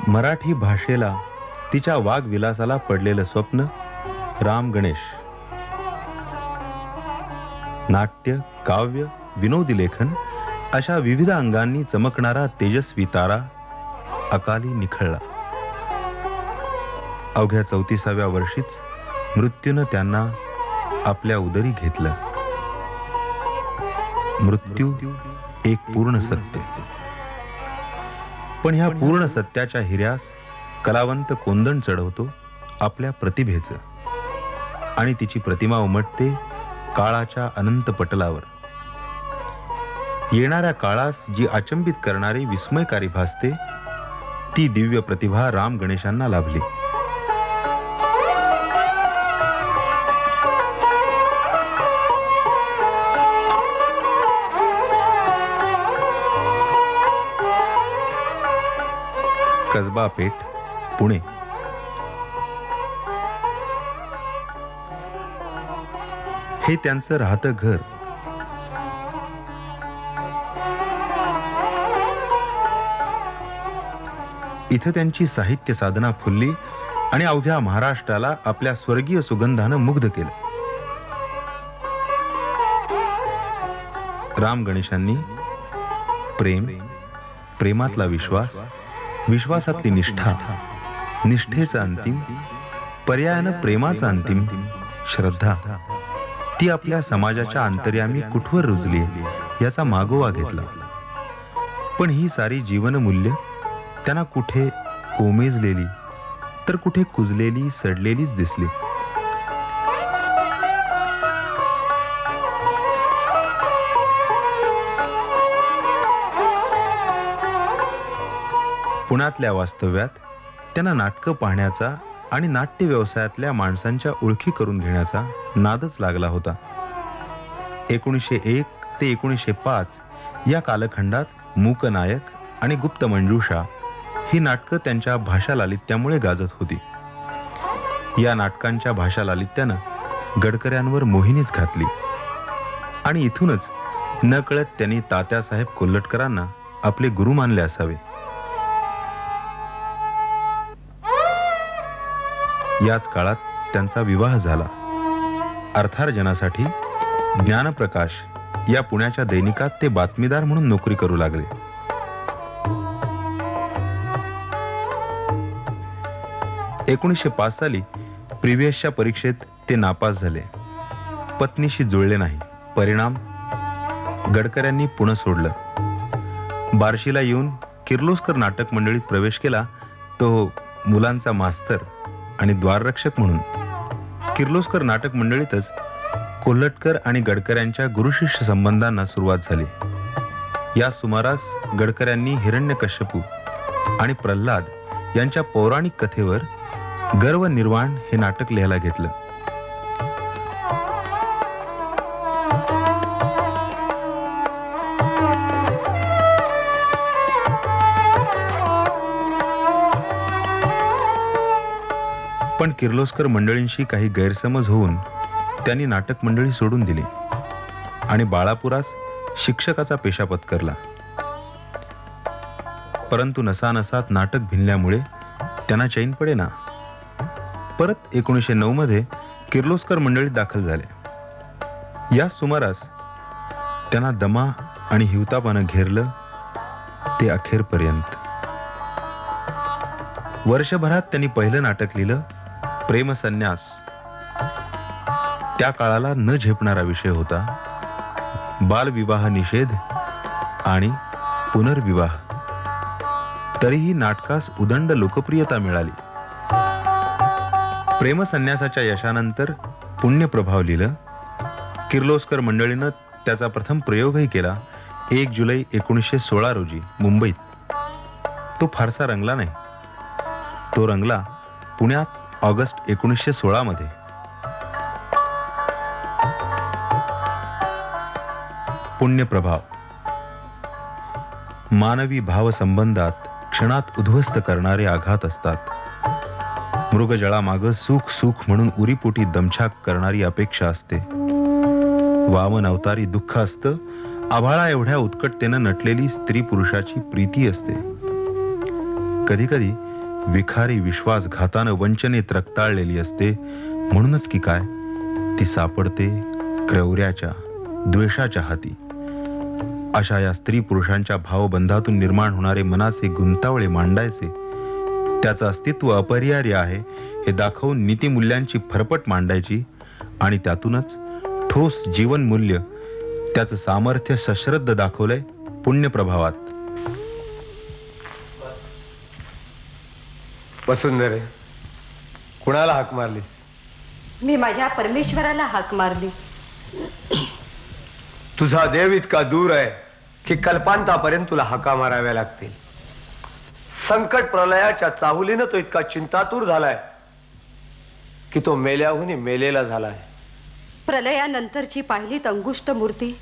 मराठी भाषेला तिच्या वाग्विलासाला पडलेलं स्वप्न राम गणेश. नाट्य, काव्य, विनोदी लेखन अशा विविध अंगांनी चमकणारा तेजस्वी तारा अकाली निखळला. अवघ्या 34व्या वर्षीच मृत्यूनं त्यांना आपल्या उदरी घेतलं. मृत्यू एक पूर्ण सत्य, पण ह्या पूर्ण सत्याच्या हिऱ्यास कलावंत कोंदण चढवतो आपल्या प्रतिभेचं आणि तिची प्रतिमा उमटते काळाच्या अनंत पटलावर. येणाऱ्या काळास जी अचंबित करणारी विस्मयकारी भासते ती दिव्य प्रतिभा राम गणेशांना लाभली. कसबा पेठ, पुणे. हे त्यांचं राहतं घर. इथं त्यांची साहित्य साधना फुलली आणि अवघ्या महाराष्ट्राला आपल्या स्वर्गीय सुगंधानं मुग्ध केलं. राम गणेशांनी प्रेम, प्रेमातला विश्वास, विश्वासातली निष्ठा, निष्ठेचा अंतिम, पर्यायानं प्रेमाचा अंतिम, श्रद्धा, ती आपल्या समाजाच्या अंतर्यामी कुठवर रुजली याचा मागोवा घेतला. पण ही सारी जीवनमूल्य त्यांना कुठे कोमेजलेली तर कुठे कुजलेली, सडलेलीच दिसली. पुण्यातल्या वास्तव्यात त्यांना नाटकं पाहण्याचा आणि नाट्य व्यवसायातल्या माणसांच्या ओळखी करून घेण्याचा नादच लागला होता. 1901 ते 1905 या कालखंडात मूकनायक आणि गुप्त मंजूषा ही नाटकं त्यांच्या भाषा लालित्यामुळे गाजत होती. या नाटकांच्या भाषा लालित्यानं गडकऱ्यांवर मोहिनीच घातली आणि इथूनच नकळत त्यांनी तात्यासाहेब कोल्हटकरांना आपले गुरु मानले असावे. याच काळात त्यांचा विवाह झाला. अर्थार्जनासाठी ज्ञानप्रकाश या पुण्याच्या दैनिकात ते बातमीदार म्हणून नोकरी करू लागले. एकोणीसशे 5 साली प्रिव्हियसच्या परीक्षेत ते नापास झाले. पत्नीशी जुळले नाही. परिणाम, गडकऱ्यांनी पुणे सोडलं. बार्शीला येऊन किर्लोस्कर नाटक मंडळीत प्रवेश केला. तो मुलांचा मास्तर आणि द्वाररक्षक म्हणून. किर्लोस्कर नाटक मंडळीतच कोल्हटकर आणि गडकऱ्यांच्या गुरुशिष्य संबंधांना सुरुवात झाली. या सुमारास गडकऱ्यांनी हिरण्यकश्यपू आणि प्रल्हाद यांच्या पौराणिक कथेवर गर्व निर्वाण हे नाटक लिहायला घेतलं. पण किर्लोस्कर मंडळींशी काही गैरसमज होऊन त्यांनी नाटक मंडळी सोडून दिली आणि बाळापुरास शिक्षकाचा पेशा पत्करला. परंतु नसानसात नाटक भिनल्यामुळे त्यांना चैन पडेना. परत 1909 मध्ये किर्लोस्कर मंडळीत दाखल झाले. या सुमारास त्यांना दमा आणि हिवतापानं घेरलं ते अखेरपर्यंत. वर्षभरात त्यांनी पहिलं नाटक लिहिलं, प्रेमसन्यास. त्या काळाला न झेपणारा विषय होता. बालविवाह निषेध आणि पुनर्विवाह. तरीही नाटकास उदंड लोकप्रियता मिळाली. प्रेमसन्यासाच्या यशानंतर पुण्यप्रभाव लिहिलं. किर्लोस्कर मंडळीनं त्याचा प्रथम प्रयोगही केला 1 जुलै 1916 रोजी मुंबईत. तो फारसा रंगला नाही. तो रंगला पुण्यात ऑगस्ट 1916 मध्ये. पुण्यप्रभाव. मानवी भावसंबंधात क्षणात उद्ध्वस्त करणारे आघात असतात. मृगजळामागं सुख सुख म्हणून उरीपोटी दमछाक करणारी अपेक्षा असते. वामन अवतारी दुःख असतं. आभाळा एवढ्या उत्कटतेनं नटलेली स्त्री पुरुषाची प्रीती असते. कधी कधी विखारी विश्वासघातानं वंचनेत रक्ताळलेली असते. म्हणूनच की काय ती सापडते क्रौर्याच्या, द्वेषाच्या हाती. अशा या स्त्री पुरुषांच्या भावबंधातून निर्माण होणारे मनाचे गुंतावळे मांडायचे, त्याचं अस्तित्व अपरिहार्य आहे हे दाखवून नीतिमूल्यांची फरफट मांडायची आणि त्यातूनच ठोस जीवनमूल्य, त्याचं सामर्थ्य सश्रद्ध दाखवलंय पुण्यप्रभावात. वसुंधरे, कुणाला हाक मारलीस? मी माझ्या परमेश्वराला हाक मारली. तुझा देव इतका दूर आहे की कल्पांतापर्यंत तुला हाका माराव्या लागतील. संकट प्रलयाच्या चाहुलीनं तो इतका चिंतातूर झालाय की तो मेल्याहून मेलेला झालाय. प्रलयानंतरची पाहिलीत अंगुष्ट मूर्ती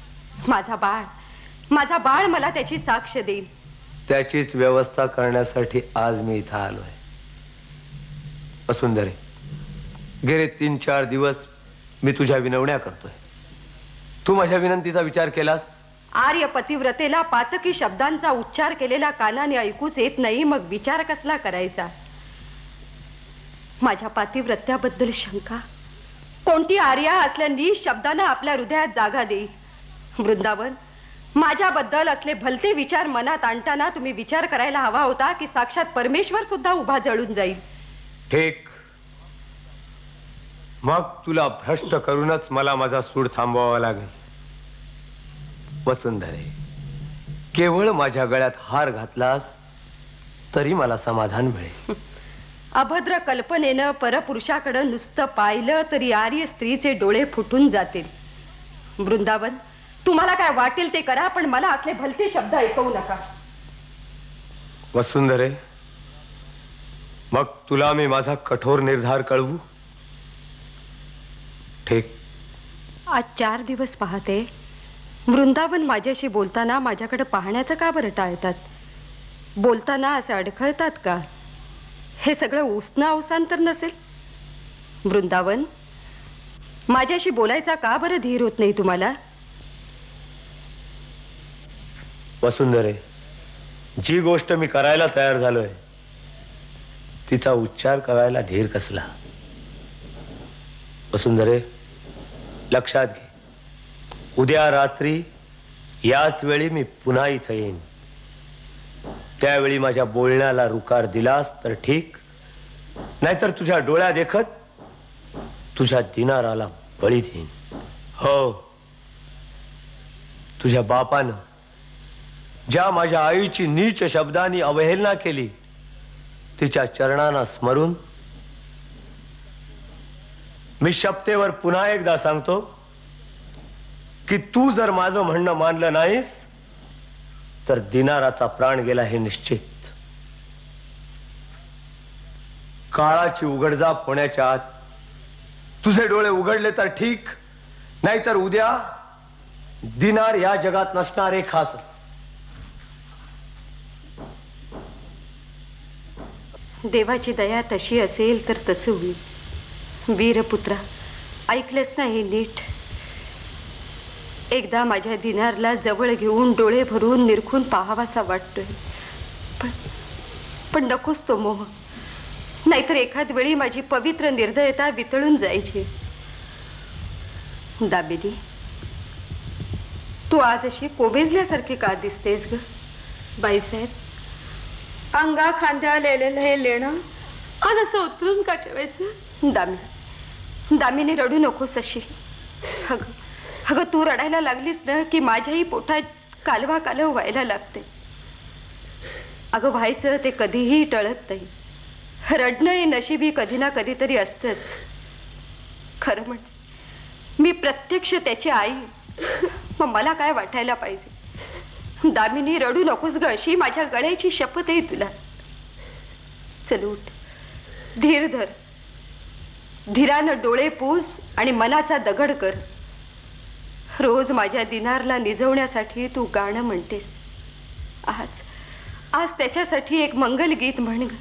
माझा बाळ मला त्याची साक्ष देईल. त्याचीच व्यवस्था करण्यासाठी आज मी इथं आलोय. वसुंधरे, गेले 3-4 दिवस मी तुझ्या विनवण्या करतोय. तू माझ्या विनंतीचा विचार केलास? आर्य पतिव्रतेला पातकी शब्दांचा उच्चार केलेला कानाने ऐकूच येत नाही, मग विचार कसला करायचा? माझ्या पातिव्रत्याबद्दल शंका? कोणती आर्या असल्याने शब्दानं आपल्या हृदयात जागा देईल? वृंदावन, माझ्याबद्दल असले भलते विचार मनात आणताना तुम्ही विचार करायला हवा होता की साक्षात परमेश्वर सुद्धा उभा जळून जाईल. ठीक, मग तुला भ्रष्ट करूनच मला माझा सूड थांबवावा लागेल. वसुंधरे, केवळ माझ्या गळ्यात हार घातलास तरी मला समाधान मिळेल. अभद्र कल्पनेनं परपुरुषाकडे नुसतं पाहिलं तरी आर्य स्त्रीचे डोळे फुटून जातील. वृंदावन, तुम्हाला काय वाटेल ते करा, पण मला असले भलते शब्द ऐकवू नका. वसुंधरे, मग तुला मी माझा कठोर निर्धार कळवू? ठीक. आज 4 दिवस पाहते. वृंदावन माझ्याशी बोलताना माझ्याकडे पाहण्याचं का बरं टाळतात? बोलताना असे अडखळतात का? हे सगळं उसना अवसान तर नसेल? वृंदावन, माझ्याशी बोलायचा का बरं धीर होत नाही तुम्हाला? वसुंधरे, जी गोष्ट मी करायला तयार झालोय तिचा उच्चार करायला धीर कसला? वसुंधरे, लक्षात घे, उद्या रात्री याच वेळी मी पुन्हा इथं येईन. त्यावेळी माझ्या बोलण्याला रुकार दिलास तर ठीक, नाहीतर तुझ्या डोळ्या देखत तुझ्या दिनाराला बळी देईन. हो, तुझ्या बापानं ज्या माझ्या आईची नीच शब्दांनी अवहेलना केली, तिच्या चरणांना स्मरून मी शपथेवर पुन्हा एकदा सांगतो की तू जर माझं म्हणणं मानलं नाहीस तर दिनाराचा प्राण गेला हे निश्चित. काळाची उघडझाप होण्याच्या आत तुझे डोळे उघडले तर ठीक, नाहीतर उद्या दिनार या जगात नसणार एक खास. देवाची दया तशी असेल तर तसं होईल. वीरपुत्रा, ऐकलंच नाही नीट? एकदा माझ्या दिनारला जवळ घेऊन डोळे भरून निरखून पाहावासा वाटतोय, पण नकोच तो मोह. नाहीतर एखाद वेळी माझी पवित्र निर्दयता वितळून जायची. दामिनी, तू आज अशी कोबेजल्यासारखी का दिसतेस ग? बाईसाहेब, अंगा खांद्या लिहिलेलं हे लेणं आज असं उतरून का ठेवायचं? दामिनी, रडू नकोस अशी. अगं तू रडायला लागलीस ना की माझ्याही पोटात कालवा कालव व्हायला लागते. अगं व्हायचं ते कधीही टळत नाही. रडणं हे नशिबी कधी ना कधीतरी असतंच. खरं म्हणजे मी प्रत्यक्ष त्याची आई, मग मला काय वाटायला पाहिजे? दामिनी, रडू नकोस ग अशी. माझ्या गळ्याची शपथ आहे तुला. चल उठ, धीर धर, धीरानं डोळे पुस आणि मनाचा दगड कर. रोज माझ्या दिनारला निजवण्यासाठी तू गाणं म्हणतेस. आज त्याच्यासाठी एक मंगल गीत म्हण ग.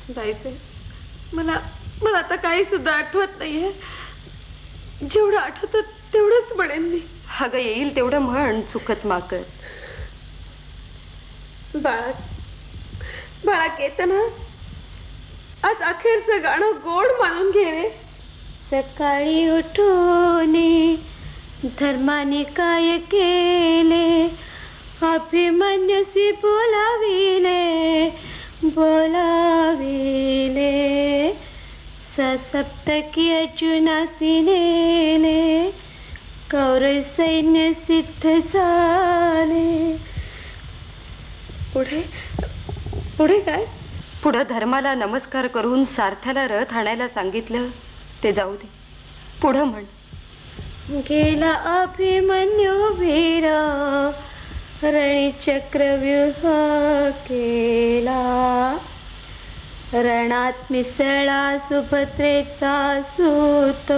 बाईसाहेब, मला आता काही सुद्धा आठवत नाहीये. जेवढं आठवतं तेवढंच म्हणेन मी. अगं येईल तेवढं म्हण, चुकत माकत. बाळा केतन, आज अखेरचं गाणं गोड मानून घे रे. सकाळी उठून धर्माने काय केले, अभिमन्युसी बोलाविले बोलाविले, सप्तकी अर्जुनासी नेले, कौरव सैन्य सिद्ध झाले. पुढे पुढे काय? पुढं धर्माला नमस्कार करून सारथ्याला रथ आणायला सांगितलं, ते जाऊ दे. पुढं म्हण. गेला अभिमन्यू वीर, रणी चक्रव्यूह केला, रणात मिसळा सुभद्रेचा सूत,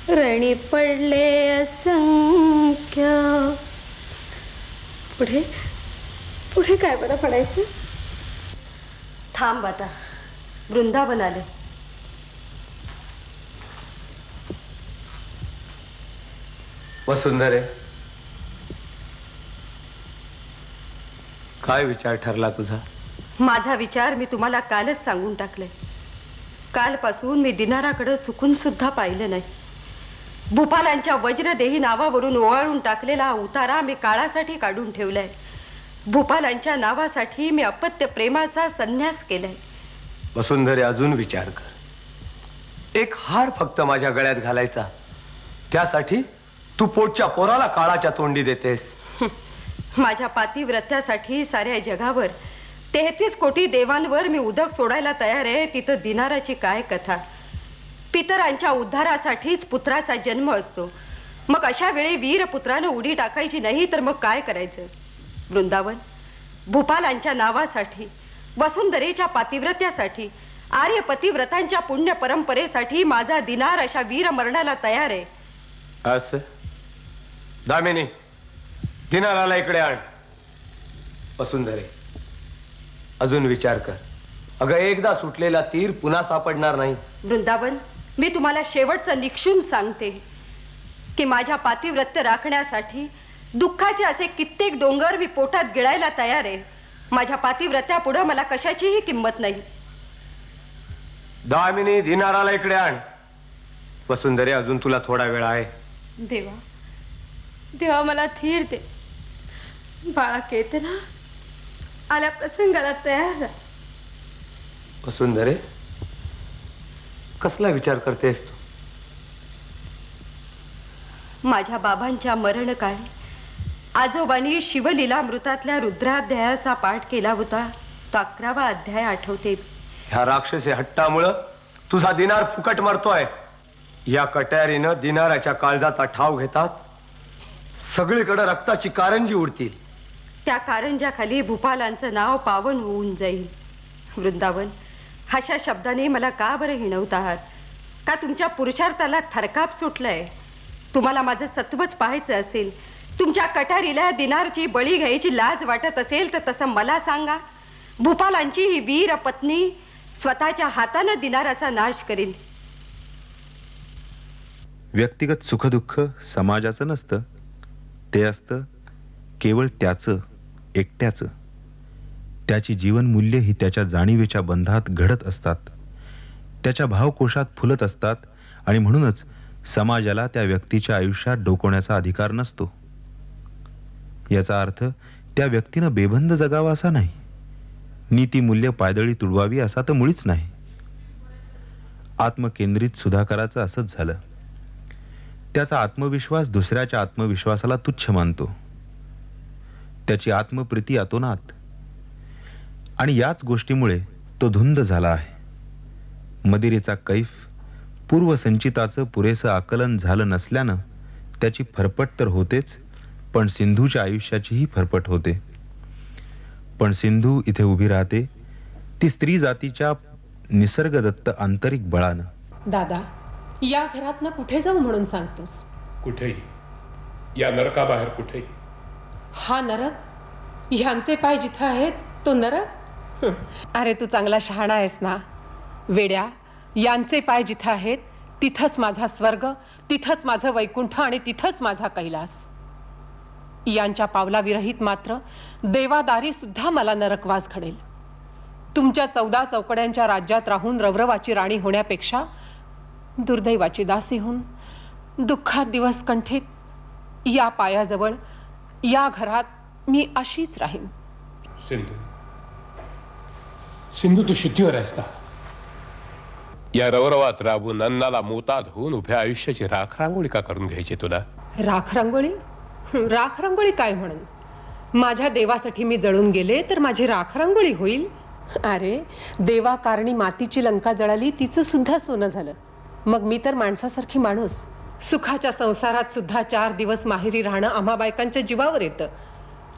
रणी पडले असंख्य. पुढे पुढे काय बरं पडायचं? थांब आता, वृंदावन आले. वसुंधरे, काय विचार ठरला तुझा? माझा विचार मी तुम्हाला कालच सांगून टाकले. कालपासून मी दिनाराकडे चुकून सुद्धा पाहिलं नाही. भूपालांच्या वज्रदेही नावावरून ओवाळून टाकलेला उतारा मी काळासाठी काढून ठेवलाय. भूपालांच्या नावासाठी मी अपत्य प्रेमाचा संन्यास केलाय. वसुंधरे, अजून विचार कर. एक हार फक्त माझ्या गळ्यात घालायचा, त्यासाठी तू पोटच्या पोराला काळाच्या तोंडी देतेस. माझ्या पातिव्रत्यासाठी साऱ्या जगावर 33 कोटी देवांवर मी उदक सोडायला तयार आहे. तिथं दिनाराची काय कथा? पितरांच्या उद्धारासाठीच पुत्राचा जन्म असतो. मग अशा वेळी वीर पुत्रानं उडी टाकायची नाही तर मग काय करायचं? वृंदावन, भूपालांच्या नावासाठी, वसुंधरेच्या पातिव्रत्यासाठी, आर्य पतिव्रतांच्या पुण्य परंपरेसाठी माझा दिनार अशा वीर मरणाला तयार आहे. असं? दामिनी, दिनाराला इकडे आण. वसुंधरे, अजून विचार कर. अगं, एकदा सुटलेला तीर पुन्हा सापडणार नाही. वृंदावन, मी तुम्हाला शेवटचं निक्षून सांगते की माझ्या पातिव्रत्य राखण्यासाठी दुःखाचे असे कित्येक डोंगर मी पोटात गिळायला तयार आहे. माझ्या पातिव्रत्यापुढे मला कशाचीही किंमत नाही. दामिनी, दिनाराला इकडे आण. वसुंधरे, अजून तुला थोडा वेळ आहे. देवा, देवा मला धीर दे. बाळा केतना आल्या प्रसंगाला तयार राहा. वसुंधरे, कसला विचार करतेस तू? माझ्या बाबांच्या मरणकाळी आजोबांनी शिवलीलामृतातल्या रुद्राध्यायाचा पाठ केला होता. तो 11वा अध्याय आठवते. ह्या राक्षसी हट्टामुळं तुझा दिनार फुकट मरतोय. या कट्यारीनं दिनाराच्या काळजाचा ठाव घेताच सगळीकडे रक्ताची कारंजी उडतील. त्या कारंजाखाली भूपालांचं नाव पावन होऊन जाईल. वृंदावन, अशा शब्दाने मला का बरं हिणवत आहात? का तुमच्या पुरुषार्थाला थरकाप सुटलाय? तुम्हाला माझं सत्वच पाहायचं असेल, तुमच्या कटारीला दिनारची बळी घ्यायची लाज वाटत असेल तर तसं मला सांगा. भूपालांची ही वीर पत्नी स्वतःच्या हाताने दिनाराचा नाश करेल. व्यक्तिगत सुखदुःख समाजाचं नसतं, ते असतं केवळ त्याचं एकट्याचं. त्याची जीवनमूल्य ही त्याच्या जाणीवेच्या बंधात घडत असतात, त्याच्या भावकोशात फुलत असतात, आणि म्हणूनच समाजाला त्या व्यक्तीच्या आयुष्यात डोकवण्याचा अधिकार नसतो. याचा अर्थ त्या व्यक्तीनं बेबंद जगावा असा नाही, नीतिमूल्य पायदळी तुडवावी असा तर मुळीच नाही. आत्मकेंद्रित सुधाकराचं असंच झालं. त्याचा आत्मविश्वास दुसऱ्याच्या आत्मविश्वासाला तुच्छ मानतो, त्याची आत्मप्रीती अतोनात, आणि याच गोष्टीमुळे तो धुंद झाला आहे. मदिरेचा कैफ, पूर्वसंचिताचं पुरेसं आकलन झालं नसल्यानं त्याची फरफट तर होतेच, पण सिंधूच्या आयुष्याचीही फरफट होते. पण सिंधू इथे उभी राहते ती स्त्री जातीच्या निसर्गदत्त आंतरिक बळानं. दादा, या घरातनं कुठे जाऊ म्हणून सांगतोस? कुठेही, या नरकाबाहेर कुठेही. हा नरक? ह्यांचे पाय जिथं आहेत तो नरक? अरे तू चांगला शहाणा आहेस ना वेड्या. यांचे पाय जिथं आहेत तिथंच माझा स्वर्ग, तिथंच माझं वैकुंठ आणि तिथंच माझा कैलास. यांच्या पावलाविरहित मात्र देवादारी सुद्धा मला नरकवास घडेल. तुमच्या 14 चौकड्यांच्या राज्यात राहून रवरवाची राणी होण्यापेक्षा दुर्दैवाची दासी होऊन दुःखात दिवस कंठीत या पायाजवळ या घरात मी अशीच राहीन. सिंधू, सिंधू, तू शुद्धीवर आहेस का? या रवरवात राबून अन्नाला मोताद होऊन उभ्या आयुष्याची राखरांगोळी का करून घ्यायची तुला? राख रांगोळी? राख रांगोळी काय म्हणून? माझ्या देवासाठी मी जळून गेले तर माझी राख रांगोळी होईल? अरे, देवा कारणी मातीची लंका जळाली, तिचं सुद्धा सोनं झालं. मग मी तर माणसासारखी माणूस. सुखाच्या संसारात सुद्धा 4 दिवस माहेरी राहणं आम्हा बायकांच्या जीवावर येतं.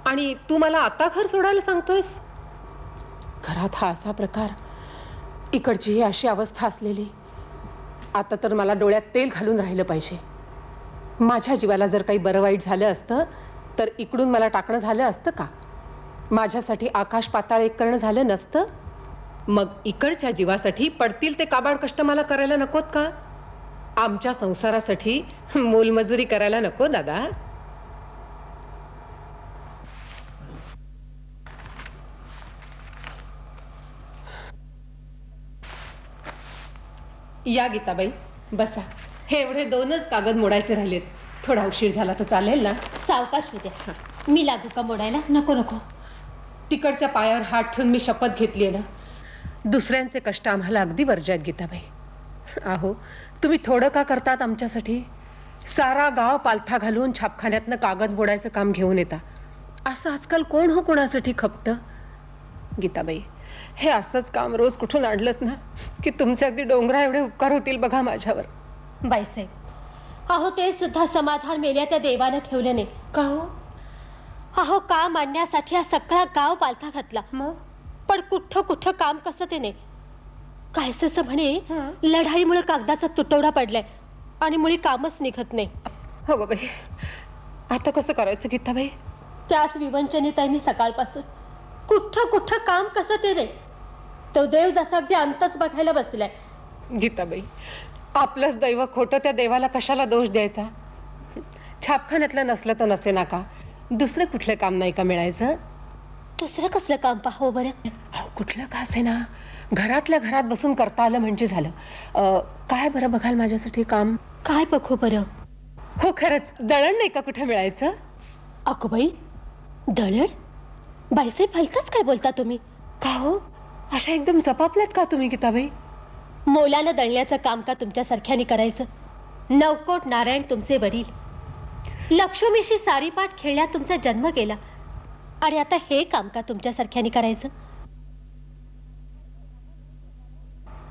आणि तू मला आता घर सोडायला सांगतोयस? घरात हा असा प्रकार, इकडची ही अशी अवस्था असलेली. आता तर मला डोळ्यात तेल घालून राहिलं पाहिजे. माझ्या जीवाला जर काही बरं वाईट झालं असतं तर इकडून मला टाकणं झालं असतं का? माझ्यासाठी आकाश पाताळ एक करणं झालं नसतं? मग इकडच्या जीवासाठी पडतील ते काबाड कष्ट मला करायला नकोत का? आमच्या संसारासाठी मोलमजुरी करायला नको दादा? या गीताबाई, बसा. हे एवढे 2च कागद मोडायचे राहिलेत. थोडा उशीर झाला तर चालेल ना? सावकाश होत्या. मी लागू का मोडायला? नको नको. तिकडच्या पायावर हात ठेवून मी शपथ घेतली ना, दुसऱ्यांचे कष्ट आम्हाला अगदी वर्ज्य आहेत गीताबाई. अहो, तुम्ही थोडं का करतात आमच्यासाठी? सारा गाव पालथा घालून छापखान्यातनं कागद मोडायचं काम घेऊन येता. असं आजकाल कोण हो कोणासाठी खपतं? गीताबाई, हे असंच काम रोज कुठून आणलंत ना की तुमचे अगदी डोंगरा एवढे उपकार होतील बघा माझ्यावर. बाईसाहेब, अहो ते सुद्धा समाधान मेल्या त्या देवानं ठेवलं नाही. का हो? अहो काम आणण्यासाठी हा सगळा गाव पालथा घातला. मग पण कुठं कुठं काम कसं ते नाही. कायसं म्हणे हं. लढाईमुळे कागदाचा तुटवडा पडलाय आणि मुळे कामच निघत नाही. हो बाई, आता कसं करायचं गीताबाई? त्याच विवंचनेत आहे मी सकाळपासून. कुठं कुठं काम कसं ते नाही. तो देव जसा अगदी अंतच बघायला बसलाय. गीताबाई, आपलंच दैव खोटं, त्या देवाला कशाला दोष द्यायचा? छापखान्यातलं नसलं तर नसे ना का? दुसरं कुठलं काम नाही का मिळायचं? दुसरं कसलं काम पाहावं बरं? अहो, कुठलं का असे ना, घरातल्या घरात बसून करता आलं म्हणजे झालं. काय बरं बघाल माझ्यासाठी काम? काय बघू बरं? हो खरंच, दळण नाही का कुठे मिळायचं? अगो बाई, दळण? बाईसाहेब हलकाच काय बोलता तुम्ही? का हो, अशा एकदम जपापल्यात का तुम्ही गीताबाई? मोलानं दळण्याचं काम का तुमच्यासारख्याने करायचं? नवकोट नारायण तुमचे वडील, लक्ष्मीशी सारीपाठ खेळण्यात तुमचा जन्म गेला आणि आता हे काम का तुमच्यासारख्याने करायचं?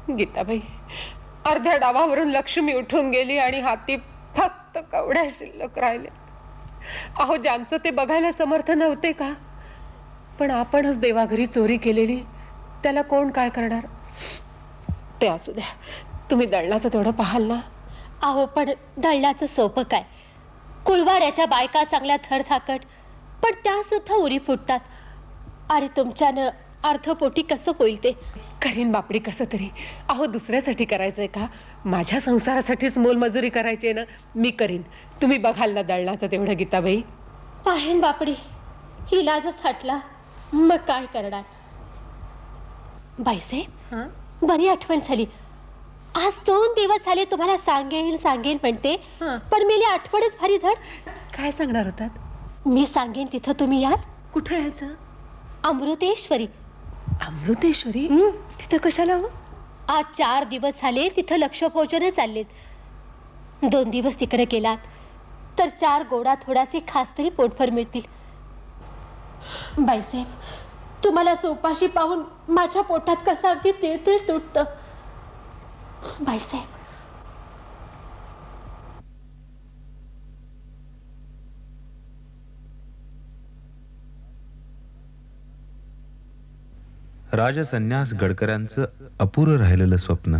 गीताबाई, अर्ध्या डावावरून लक्ष्मी उठून गेली आणि हाती फक्त कवड्या शिल्लक राहिले. अहो, ज्यांचं ते बघायला समर्थ नव्हते का? पण आपणच देवाघरी चोरी केलेली, त्याला कोण काय करणार? ते असू द्या, तुम्ही दळणाचं तेवढं पाहाल ना? अहो पण दळण्याचं सोपं काय? कुळवाड्याच्या बायका चांगल्या थरथाकट, पण त्या सुद्धा उरी फुटतात. अरे तुमच्यानं अर्धपोटी कसं होईल ते? करीन बापडी कसं तरी. अहो, दुसऱ्यासाठी करायचंय का? माझ्या संसारासाठीच मोलमजुरी करायची आहे ना, मी करीन. तुम्ही बघाल ना दळणाचं तेवढं गीताबाई? पाहेन बापडी, इलाजच हटला, मग काय करणार? बाईसाहेब, बरी आठवण झाली. आज 2 दिवस झाले तुम्हाला सांगेन सांगेन म्हणते, हं. पण मेली आठवणच भारी धड. काय सांगणार होतात? मी सांगेन तिथं तुम्ही याल. कुठे यायचं? अमृतेश्वरी. अमृतेश्वरी? हं. तिथं कशाला हो? आज 4 दिवस झाले तिथं लक्षभोजन चाललेत. 2 दिवस तिकडे गेलात तर 4 गोडा थोडाचे खास तरी पोटभर मिळतील. बाईसाहेब, तुम्हाला सोपाशी पाहून माझ्या पोटात कसं अगदी तिळतिळ तुटतं. बाईसाहेब, राजसन्यास गडकऱ्यांचं अपुरं राहिलेलं स्वप्न.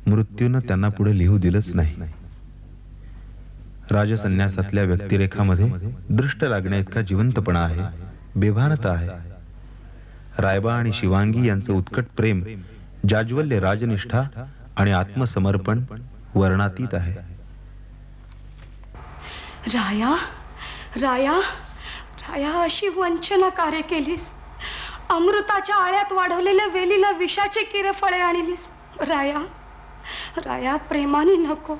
मृत्यूनं त्यांना पुढे लिहू दिलंच नाही. राजसन्यासातल्या व्यक्तिरेखामध्ये दृष्ट लागण्या इतका जिवंतपणा आहे, बेभानता आहे. रायबा आणि शिवांगी यांचं उत्कट प्रेम, जाज्वल्य राजनिष्ठा आणि आत्मसमर्पण वर्णातीत आहे. राया, राया, राया, अशी वंचना कार्य केलीस. अमृताच्या आळ्यात वाढवलेल्या वेलीला विषाचे किरे फळे आणलीस. राया, राया, प्रेमाने नको,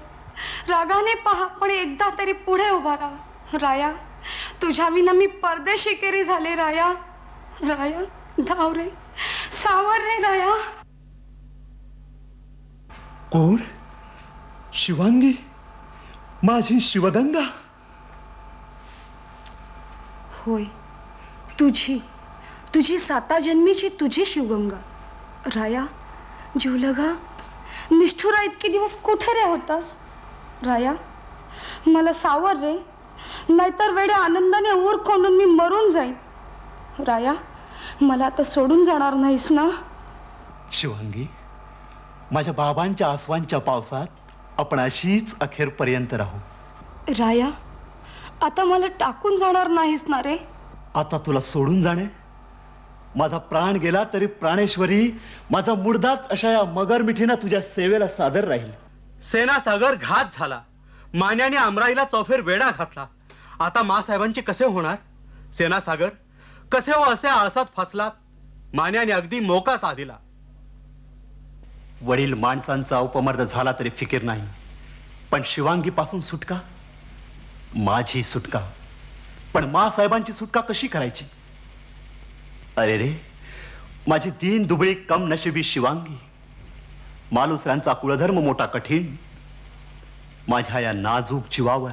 रागाने पहा, पण एकदा तरी पुढे उभा राहा. राया, तुझ्या विना मी परदेशी केरी झाले. राया, राया, धाव रे, सावर रे राया. कोण? शिवांगी, माझी शिवगंगा. होय, तुझी, तुझी साता जन्मीची तुझी शिवगंगा. राया, जीवलगा, निष्ठुरा इतके दिवस कुठे रे होतास? राया, मला सावर रे, नाहीतर वेड्या आनंदाने ऊर कोंडून मी मरून जाईन. राया, मला आता सोडून जाणार नाहीस ना? शिवांगी, माझ्या बाबांच्या आसवांच्या पावसात आपण अशीच अखेरपर्यंत राहू. राया, आता मला टाकून जाणार नाहीस ना रे? आता तुला सोडून जाणे, माझा प्राण गेला तरी प्राणेश्वरी, माझा मुर्दात अशा या मगर मिठीनं तुझ्या सेवेला सादर राहील. सेनासागर घात झाला, मान्याने आमराईला चौफेर वेढा घातला. आता मासाहेबांचे कसे होणार? सेनासागर कसे हो असे आळसात फसलात? मान्याने अगदी मोका साधिला. वडील माणसांचा उपमर्द झाला तरी फिकीर नाही, पण शिवांगी पासून सुटका, माझी सुटका. पण मासाहेबांची सुटका कशी करायची? अरे रे, माझी दीन दुबळी कम नशिबी शिवांगी. मालुसऱ्यांचा कुळधर्म मोठा कठीण. माझ्या या नाजूक जीवावर,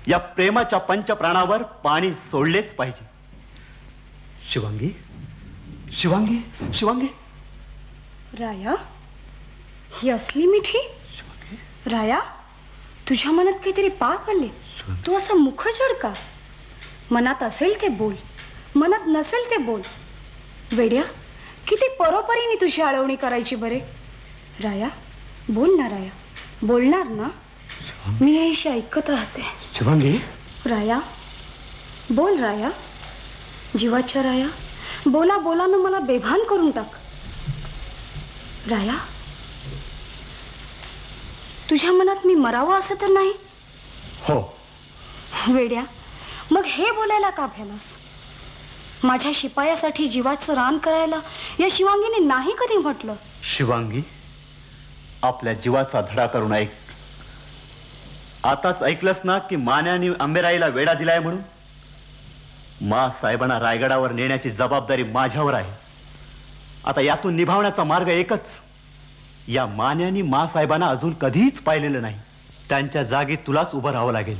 या प्रेमाच्या पंचप्राणावर पाणी सोडलेच पाहिजे. शिवांगी, शिवांगी, शिवांगी. राया, ही असली मिठी? राया, तुझ्या मनात काहीतरी पाप आले. तू असं मुखजड का? मनात असेल ते बोल, मनात नसेल ते बोल. वेड्या, किती परोपरीने तुझी आळवणी करायची बरे. राया, बोल ना राया, बोलणार ना? मी याशी ऐकत राहते. शिवांगी, राया, बोल राया, जीवाच्या राया, बोला बोलानं मला बेभान करून टाक. राया, तुझ्या मनात मी मरावं असं तर नाही? हो. वेड्या, मग हे बोलायला का भेलास? माझ्या शिपायासाठी जीवाचं रान करायला या शिवांगीने नाही कधी म्हटलं. शिवांगी, आपल्या जीवाचा धडा करून ऐक. आताच ऐकलंस ना की मान्याने आंबेराईला वेढा दिलाय म्हणून? मा साहेबांना रायगडावर नेण्याची जबाबदारी माझ्यावर आहे. आता यातून निभावण्याचा मार्ग एकच. या मान्यानी मा साहेबांना अजून कधीच पाहिलेलं नाही. त्यांच्या जागी तुलाच उभं राहावं लागेल.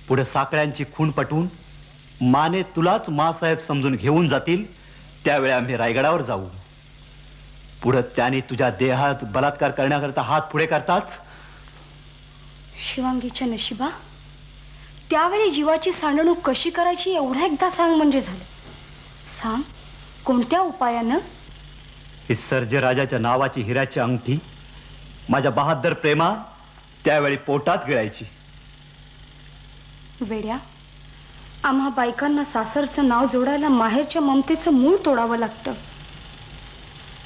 पुढे साखळ्यांची खूण पटवून माने तुलाच मासाहेब समजून घेऊन जातील. त्यावेळी आम्ही रायगडावर जाऊ. पुढे त्याने तुझ्या देहात बलात्कार करण्याकरता हात पुढे करताच. शिवांगीच्या नशिबा, त्यावेळी जीवाची सांडणूक कशी करायची एवढं एकदा सांग म्हणजे झालं. सांग, कोणत्या उपायानं? ही सर्जे राजाच्या नावाची हिऱ्याची अंगठी माझ्या बहादर प्रेमा त्यावेळी पोटात गिळायची. वेड्या, आम्हा बायकांना सासरचं नाव जोडायला माहेरच्या ममतेचं मूळ तोडावं लागतं.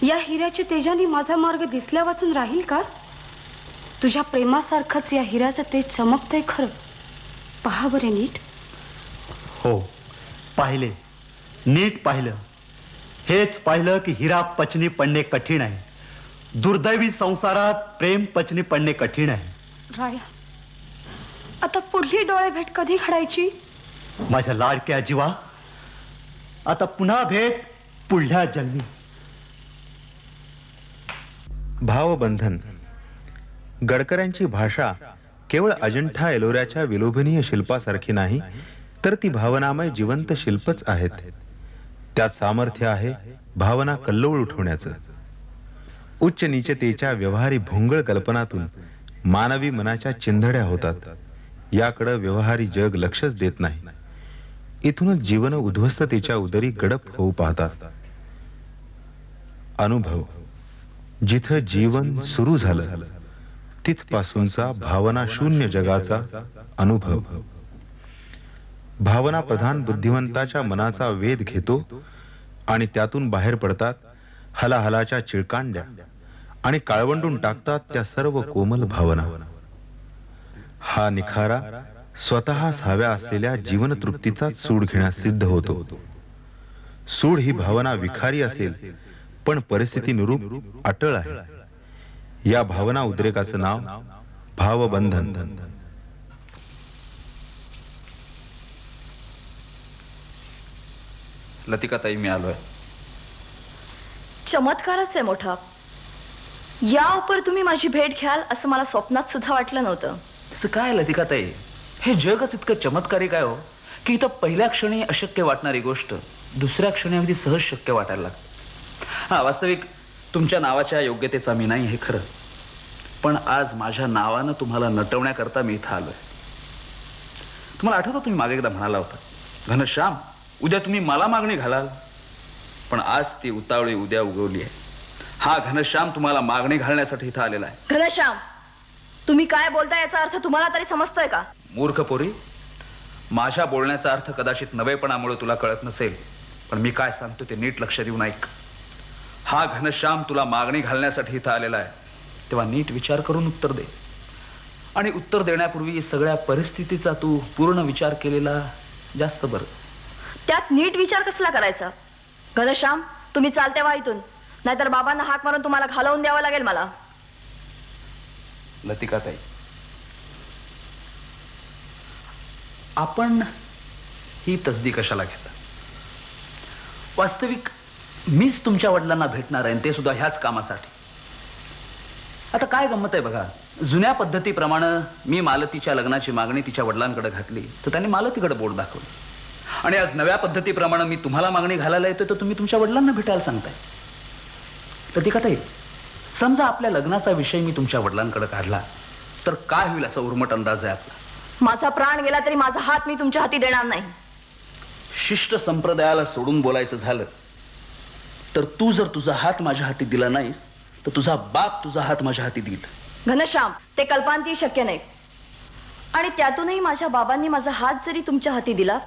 या हिऱ्याच्या तेजाने माझा मार्ग दिसल्या वाचून राहील का? तुझ्या प्रेमासारखंच या हिऱ्याचं तेज चमकतंय खरं. पहा बरे नीट. हो, पाहिले, नीट पाहिलं. हेच पाहिलं की हिरा पचनी पडणे कठीण आहे. दुर्दैवी संसारात प्रेम पचनी पडणे कठीण आहे. राया, आता पुढली डोळे भेट कधी घडायची? माझ्या लाडक्या जीवा, आता पुन्हा भेट पुढल्या जन्मी. भावबंधन. गडकऱ्यांची भाषा केवळ अजंठा एलोऱ्याच्या विलोभनीय शिल्पासारखी नाही, तर ती भावनामय जिवंत शिल्पच आहेत. त्यात सामर्थ्य आहे भावना कल्लोळ उठवण्याचं. उच्च नीचतेच्या व्यवहारी भोंगळ कल्पनातून मानवी मनाच्या चिंधड्या होतात. याकडं व्यवहारी जग लक्षच देत नाही. इथूनच जीवन उद्ध्वस्ततेच्या उदरी गडप होऊ पाहतात. अनुभव. जिथं जीवन सुरू झालं तिथपासूनचा भावना शून्य जगाचा अनुभव. भावना प्रधान बुद्धिवंताच्या मनाचा वेध घेतो आणि त्यातून बाहेर पडतात हलाहलाच्या चिळकांड्या आणि काळवंडून टाकतात त्या सर्व कोमल भावना. हा निखारा स्वतःच हव्या असलेल्या जीवनतृप्तीचा सूड घेण्यास सिद्ध होतो. सूड ही भावना विखारी असेल पण परिस्थितीनुरूप अटळ आहे. या भावना उद्रेकाचं नाव भावबंधन. लतिकाताई, मी आलोय. चमत्कारच आहे मोठा. या उपर तुम्ही माझी भेट घ्याल असं मला स्वप्नात सुद्धा वाटलं नव्हतं. तसं काय लतिकाताई, हे जगच इतकं चमत्कारी काय हो की इथं पहिल्या क्षणी अशक्य वाटणारी गोष्ट दुसऱ्या क्षणी अगदी सहज शक्य वाटायला लागते. हा, वास्तविक तुमच्या नावाच्या योग्यतेचा मी नाही हे खरं, पण आज माझ्या नावानं तुम्हाला नटवण्याकरता मी इथं आलोय. तुम्हाला आठवतं तुम्ही मागे एकदा म्हणाला होता, घनश्याम उद्या तुम्ही मला मागणी घालाल, पण आज ती उतावळी उद्या उगवली आहे. हा घनश्याम तुम्हाला मागणी घालण्यासाठी इथं आलेला आहे. घनश्याम, तुम्ही काय बोलता याचा अर्थ तुम्हाला तरी समजतोय का? मूर्ख पोरी, माझ्या बोलण्याचा अर्थ कदाचित नवेपणामुळे तुला कळत नसेल, पण मी काय सांगतो ते नीट लक्ष देऊन ऐक. हा घनश्याम तुला मागणी घालण्यासाठी इथं आलेला आहे, तेव्हा नीट विचार करून उत्तर दे. आणि उत्तर देण्यापूर्वी सगळ्या परिस्थितीचा तू पूर्ण विचार केलेला जास्त बरं. त्यात नीट विचार कसला करायचा? घनश्याम, तुम्ही चालते व्हा इथून, नाहीतर बाबांना हाक मारून तुम्हाला घालवून द्यावं लागेल मला. लतिकाताई, आपण ही तसदी कशाला घेता? वास्तविक मीच तुमच्या वडिलांना भेटणार आहे, ते सुद्धा ह्याच कामासाठी. आता काय गंमत आहे बघा, जुन्या पद्धतीप्रमाणे मी मालतीच्या लग्नाची मागणी तिच्या वडिलांकडे घातली तर त्यांनी मालतीकडे बोट दाखवलं, आणि आज नव्या पद्धतीप्रमाणे मी तुम्हाला मागणी घालायला येतोय तर तुम्ही तुमच्या वडिलांना भेटायला सांगताय. लतिकाताई, समजा आपल्या लग्नाचा विषय मी तुमच्या वडिलांकडे काढला तर काय होईल असा उर्मट अंदाज आहे आपला. माझा प्राण गेला तरी माझा हात मी तुमच्या हाती देणार नाही. शिष्ट संप्रदायाला सोडून बोलायचं झालं तर तू जर तुझा हात माझ्या हाती दिला नाहीस तर तुझा बाप तुझा हात माझ्या हाती देईल. घनश्याम, ते कल्पांती शक्य नाही. आणि त्यातूनही माझ्या बाबांनी माझा हात जरी तुमच्या हाती दिला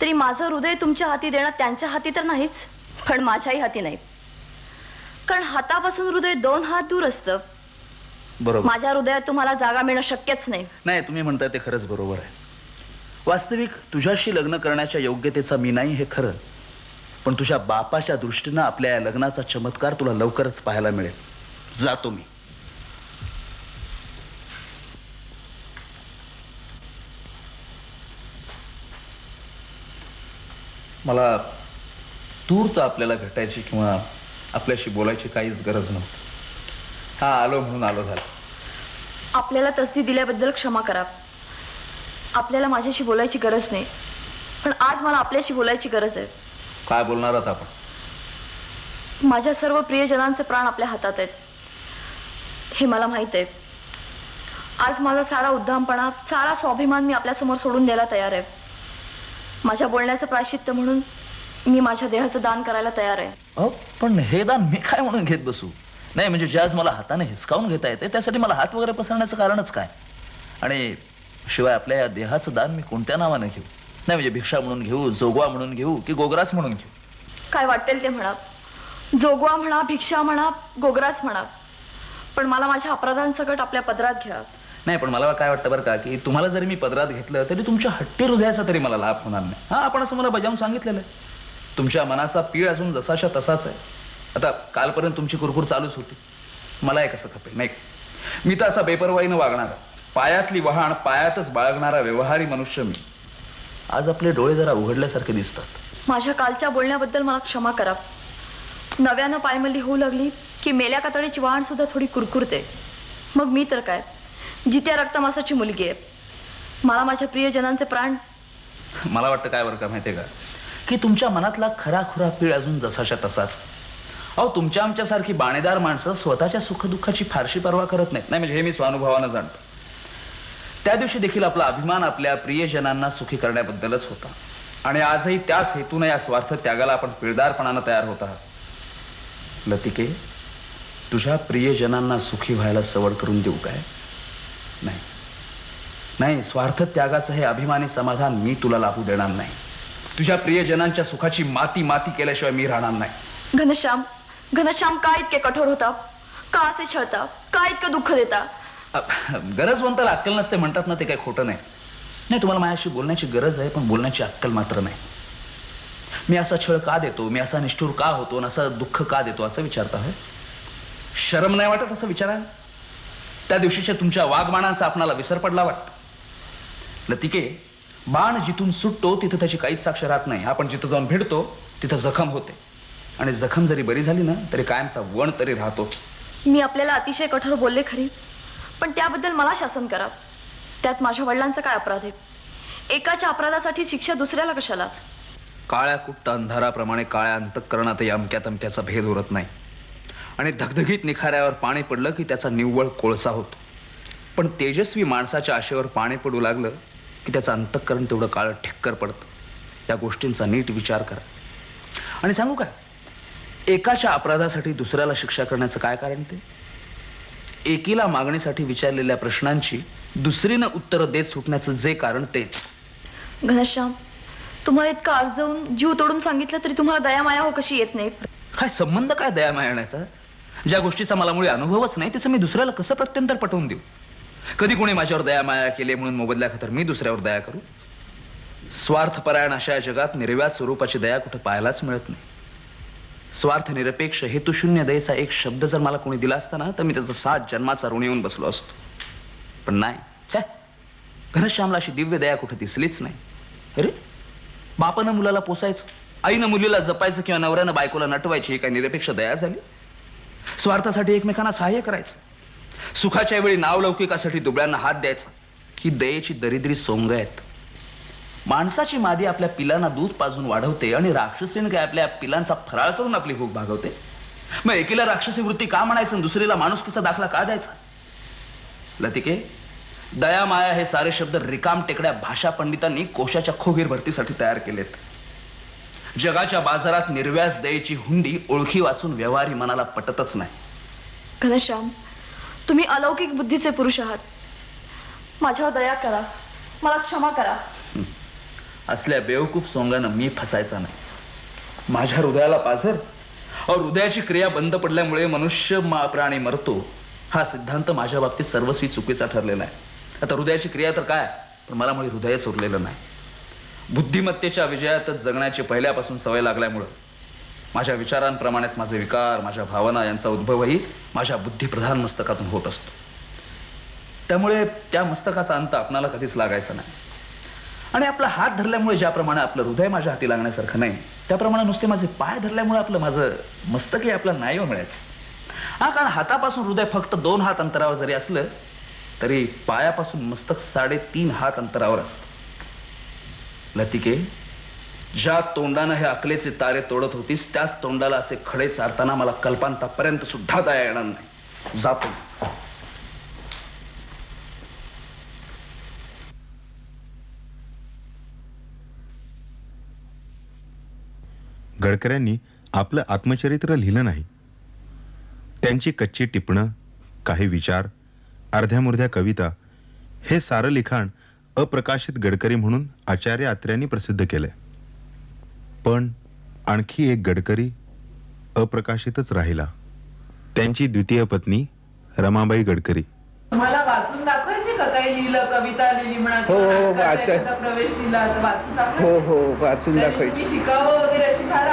तरी माझं हृदय तुमच्या हाती देणं त्यांच्या हाती तर नाहीच, पण माझ्याही हाती नाही. कारण हातापासून हृदय 2 हात दूर असतं. बरोबर. माझ्या हृदयात तुम्हाला जागा मिळणं शक्यच नाही. नाही, तुम्ही म्हणताय ते खरंच बरोबर आहे. वास्तविक तुझ्याशी लग्न करण्याच्या योग्यतेचा मी नाही हे खरं, पण तुझ्या बापाच्या दृष्टीनं आपल्या या लग्नाचा चमत्कार तुला लवकरच पाहायला मिळेल. जातो मी. मला तूर्त आपल्याला भेटायची किंवा आपल्याशी बोलायची काहीच गरज नव्हती. हा, आलो म्हणून आलो झालं. आपल्याला तसदी दिल्याबद्दल क्षमा करा. आपल्याला माझ्याशी बोलायची गरज नाही, पण आज मला आपल्याशी बोलायची गरज आहे. काय बोलणार आहात आपण? माझ्या सर्व प्रियजनांचे प्राण आपल्या हातात आहेत हे मला माहित आहे. आज माझा सारा उद्दामपणा, सारा स्वाभिमान मी आपल्यासमोर सोडून द्यायला तयार आहे. माझ्या बोलण्याचं प्रायश्चित्त म्हणून मी माझ्या देहाचं दान करायला तयार आहे. पण हे दान मी काय म्हणून घेत बसू? नाही म्हणजे जे आज मला हाताने हिसकावून घेता येते त्यासाठी मला हात वगैरे पसरण्याचं कारणच काय? आणि शिवाय आपल्या या देहाचं दान मी कोणत्या नावानं घेऊ? नाही म्हणजे भिक्षा म्हणून घेऊ, जोगवा म्हणून घेऊ की गोग्रास म्हणून घेऊ? काय वाटेल ते म्हणा, जोगवा म्हणा, भिक्षा म्हणा, गोग्रास म्हणा, पण मला माझ्या अपराधांसकट आपल्या पदरात घ्या. नाही, पण मला काय वाटतं बरं का की तुम्हाला जरी मी पदरात घेतलं तरी तुमच्या हट्टी हृदयाचा तरी मला लाभ होणार नाही. हा, आपण असं मला बजावून सांगितलेलं आहे. तुमच्या मनाचा पीळ अजून जसाच्या तसाच आहे. आता कालपर्यंत तुमची कुरकुर चालूच होती, मला एक असं खपेल नाही. मी तर असा बेपरवाईनं वागणारा, पायातली वहाण पायातच बाळगणारा व्यवहारी मनुष्य मी. आज आपले डोळे जरा उघडल्यासारखे दिसतात. माझ्या कालच्या बोलण्याबद्दल मला क्षमा करा. नव्यानं पायमल्ली होऊ लागली की मेल्या कातडीची वाहण सुद्धा थोडी कुरकुरते. मग मी तर काय, जित्या रक्तमासाची मुलगी आहे. मला माझ्या प्रियजनांचे प्राण. मला वाटतं काय बरं का माहितीये का की तुमच्या मनातला खराखुरा पीळ अजून जसाच्या तसाच. अहो, तुमच्या आमच्यासारखी बाणेदार माणसं स्वतःच्या सुखदुःखाची फारशी पर्वा करत नाहीत. नाही म्हणजे हे मी स्वानुभवानं जाणतो. त्या दिवशी देखील आपला अभिमान आपल्या प्रियजनांना सुखी करण्याबद्दलच होता, आणि आजही त्याच हेतूने या स्वार्थ त्यागाला आपण पिळदारपणानं तयार होत आहात. लतिके, तुझ्या प्रियजनांना सुखी व्हायला सवड करून देऊ काय? नाही नाही, स्वार्थ त्यागाचं हे अभिमानी समाधान मी तुला लाभू देणार नाही. तुझ्या प्रियजनांच्या सुखाची माती माती केल्याशिवाय मी राहणार नाही. घनश्याम, घनश्याम, का इतके कठोर होता? का असे छळता? का इतकं दुःख देता? गरजवंताला अक्कल नसते म्हणतात ना, ते काही खोटं नाही. नाही, तुम्हाला माझ्याशी बोलण्याची गरज आहे, पण बोलण्याची अक्कल मात्र नाही. मी असा छळ का देतो, मी असा निष्ठुर का होतो, आणि असं दुःख का देतो असं विचारता आहे. शरम नाही वाटत असं विचारायला? त्या दिवशीच्या तुमच्या वाघबाणांचा आपणाला विसर पडला वाटत. लतिके, बाण जिथून सुटतो तिथं त्याची काहीच साक्ष राहत नाही. आपण जिथं जाऊन भेटतो तिथं जखम होते, आणि जखम जरी बरी झाली ना तरी कायमचा वण तरी राहतोच. मी आपल्याला अतिशय कठोर बोलले खरी, पण त्याबद्दल मला शासन करा. त्यात माझ्या वडिलांचा काय अपराध आहे? एकाच्या अपराधासाठी शिक्षा दुसऱ्याला कशाला? काळ्या कुट्ट अंधाराप्रमाणे काळ्या अंतःकरणात अमक्या तमक्याचा भेद उरत नाही, आणि धगधगीत निखाऱ्यावर पाणी पडलं की त्याचा निव्वळ कोळसा होतो. पण तेजस्वी माणसाच्या आशेवर पाणी पडू लागलं की त्याचं अंतःकरण तेवढं काळं ठिक्कर पडतं. या गोष्टींचा नीट विचार करा. आणि सांगू काय, एकाच्या अपराधासाठी दुसऱ्याला शिक्षा करण्याचं काय कारण? ते एकीला मागणीसाठी विचारलेल्या प्रश्नांची दुसरीनं उत्तरं देत सुटण्याचं जे कारण तेच. घनश्याम, तुम्हाला इतकं अर्जवून जीव तोडून सांगितलं तरी तुम्हाला दयामाया हो कशी येत नाही? काय संबंध काय दया मारण्याचा? ज्या गोष्टीचा मला मुळे अनुभवच नाही त्याचं मी दुसऱ्याला कसं प्रत्यंतर पटवून देऊ? कधी कोणी माझ्यावर दया माया केली म्हणून मोबदल्याखातर मी दुसऱ्यावर दया करू? स्वार्थपरायण अशा जगात निर्व्याज स्वरूपाची दया कुठे पाहायलाच मिळत नाही. स्वार्थ निरपेक्ष हेतुशून्य दयेचा एक शब्द जर मला कोणी दिला असता ना तर मी त्याचा 7 जन्माचा ऋण येऊन बसलो असतो. पण नाही, काय घनश्यामला अशी दिव्य दया कुठे दिसलीच नाही. अरे, बापानं मुलाला पोसायचं, आईनं मुलीला जपायचं, किंवा नवऱ्यानं बायकोला नटवायची, ही काय निरपेक्ष दया झाली? स्वार्थासाठी एकमेकांना सहाय्य करायचं, सुखाच्या वेळी नावलौकिकासाठी दुबळ्यांना हात द्यायचा, ही दयेची दरिद्री सोंग आहेत. माणसाची मादी आपल्या पिलांना दूध पाजून वाढवते, आणि राक्षसीने काय आपल्या पिलांचा फराळ करून आपली भूक भागवते. मग एकीला राक्षसी वृत्ती का म्हणायचं, दुसरीला माणुसकीचा दाखला का द्यायचा? लतिके, दया माया हे सारे शब्द रिकाम टेकड्या भाषा पंडितांनी कोशाच्या खोगीर भरतीसाठी तयार केलेत. जगाच्या बाजारात निर्व्याज दयेची हुंडी ओळखी वाचून व्यवहारी मनाला पटतच नाही. घनश्याम, तुम्ही अलौकिक बुद्धीचे पुरुष आहात. माझ्यावर दया करा, मला क्षमा करा. असल्या बेवकूफ सोंगानं मी फसायचा नाही. माझ्या हृदयाला पाझर, और हृदयाची क्रिया बंद पडल्यामुळे मनुष्य प्राणी मरतो, हा सिद्धांत माझ्या बाबतीत सर्वस्वी चुकीचा ठरलेला आहे. आता हृदयाची क्रिया तर काय, पण मला मुळे हृदयच उरलेलं नाही. बुद्धिमत्तेच्या विजयातच जगण्याची पहिल्यापासून सवय लागल्यामुळं माझ्या विचारांप्रमाणेच माझे विकार, माझ्या भावना यांचा उद्भवही माझ्या बुद्धिप्रधान मस्तकातून होत असतो. त्यामुळे त्या मस्तकाचा अंत आपणाला कधीच लागायचा नाही. आणि आपला हात धरल्यामुळे ज्याप्रमाणे आपलं हृदय माझ्या हाती लागण्यासारखं नाही, त्याप्रमाणे नुसते माझे पाय धरल्यामुळे माझं मस्तकही आपलं नाही मिळायचं. हा, कारण हातापासून हृदय फक्त 2 हात अंतरावर जरी असलं तरी पायापासून मस्तक 3.5 हात अंतरावर असतं. लतिके, ज्या तोंडानं हे अकलेचे तारे तोडत होतीस त्याच तोंडाला असे खडे चारताना मला कल्पांतापर्यंत सुद्धा दया येणार नाही. जातो. गडकऱ्यांनी आपलं आत्मचरित्र लिहिलं नाही. त्यांची कच्ची टिपणं, काही विचार, अर्ध्यामुर्ध्या कविता, हे सारं लिखाण अप्रकाशित गडकरी म्हणून आचार्य आत्र्यांनी प्रसिद्ध केलंय. पण आणखी एक गडकरी अप्रकाशितच राहिला, त्यांची द्वितीय पत्नी रमाबाई गडकरी. मला वाचून दाखवायचे का काही लिहिलं, कविता लिहिली म्हणा, हो, वाचा. एखादा प्रवेश लिहिला तर वाचून हो वाचून दाखवायची. शिकावं वगैरे अशी फार